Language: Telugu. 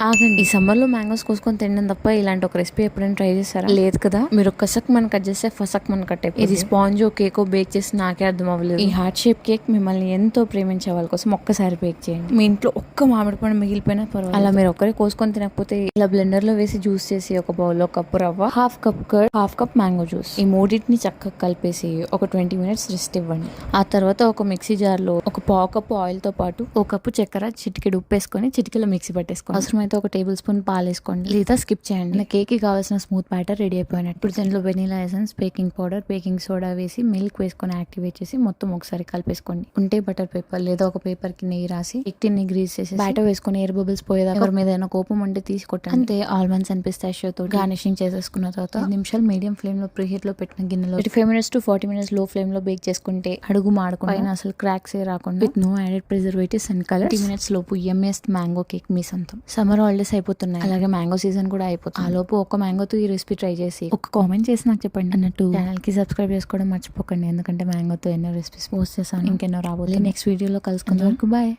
ఆగండి, ఈ సమ్మర్ లో మ్యాంగోస్ కోసుకొని తినడం తప్ప ఇలాంటి ఒక రెసిపీ ఎప్పుడైనా ట్రై చేశారా? లేదు కదా. మీరు కసక్ మన కట్ చేస్తే ఫసక్ మన కట్ అయిపోయింది. ఇది స్పాంజ్ కేకో బేక్ చేసి నాకే అర్థం అవ్వలేదు. ఈ హార్ట్ షేప్ కేక్ మిమ్మల్ని ఎంతో ప్రేమించే వాళ్ళ కోసం ఒక్కసారి బేక్ చేయండి. మీ ఇంట్లో ఒక్క మామిడి పండు మిగిలిపోయినా పర్వాలేదు. అలా మీరు ఒక్కరే కోసుకొని తినకపోతే ఇలా బ్లెండర్ లో వేసి జ్యూస్ చేసి ఒక బౌల్లో కప్పు రవ్వ, half cup curd, half cup mango juice, ఈ మూడింటిని చక్కగా కలిపేసి ఒక 20 minutes రెస్ట్ ఇవ్వండి. ఆ తర్వాత ఒక మిక్సీ జార్ లో ఒక పావు కప్పు ఆయిల్ తో పాటు ఒక కప్పు చక్కెర, చిటికెడు ఉప్పు వేసుకొని చిటికెలో మిక్సీ పట్టేసుకోండి. అవసరమైతే ఒక టేబుల్ స్పూన్ పాలు వేసుకోండి, లేదా స్కిప్ చేయండి. నా కేక్ కి కావాల్సిన స్మూత్ బ్యాటర్ రెడీ అయిపోయినట్టు. ఇప్పుడు దీనిలో vanilla essence, baking powder, baking soda వేసి మిల్క్ వేసుకొని యాక్టివేట్ చేసి మొత్తం ఒకసారి కలిపేసుకోండి. ఉంటే బటర్ పేపర్ లేదా ఒక పేపర్ కి నెయ్యి రాసి ఎక్టిన్ ని గ్రీస్ చేసి బ్యాటర్ వేసుకొని ఎయిర్ బబుల్స్ పోయేదాకా ఎవరి మీద ఏదైనా కోపం ఉంటే తీసుకొట్టండి. అంతే, ఆల్మండ్స్ అండ్ పిస్తాషియో తో గార్నిషింగ్ చేసేసుకున్న తర్వాత 5 నిమిషాలు మీడియం ఫ్లేమ్ లో ప్రీహీట్ లో పెట్టిన గిన్నెలో 35 minutes to 40 minutes లో ఫ్లేమ్ లో బేక్ చేసుకుంటే అడుగు మాడకుండా పైన అసలు క్రాక్స్ ఏ రాకుండా with no added preservatives and colour 30 minutes లోపు ఎంఎస్ మ్యాంగో కేక్ మీ సొంతం. సమ్మర్ హాలిడేస్ అయిపోతున్నాయి, అలాగే మ్యాంగో సీజన్ కూడా అయిపోతుంది. ఆ లోపు ఒక మ్యాంగోతో ఈ రెసిపీ ట్రై చేసి ఒక కామెంట్ చేసి నాకు చెప్పండి. అన్నట్టు ఛానల్ కి సబ్స్క్రైబ్ చేసుకోవడం మర్చిపోకండి, ఎందుకంటే మ్యాంగోతో ఎన్నో రెసిపీస్ పోస్ట్ చేశాను, ఇంకెన్నో రాబోతుంది. నెక్స్ట్ వీడియోలో కలుసుకునే వరకు బాయ్.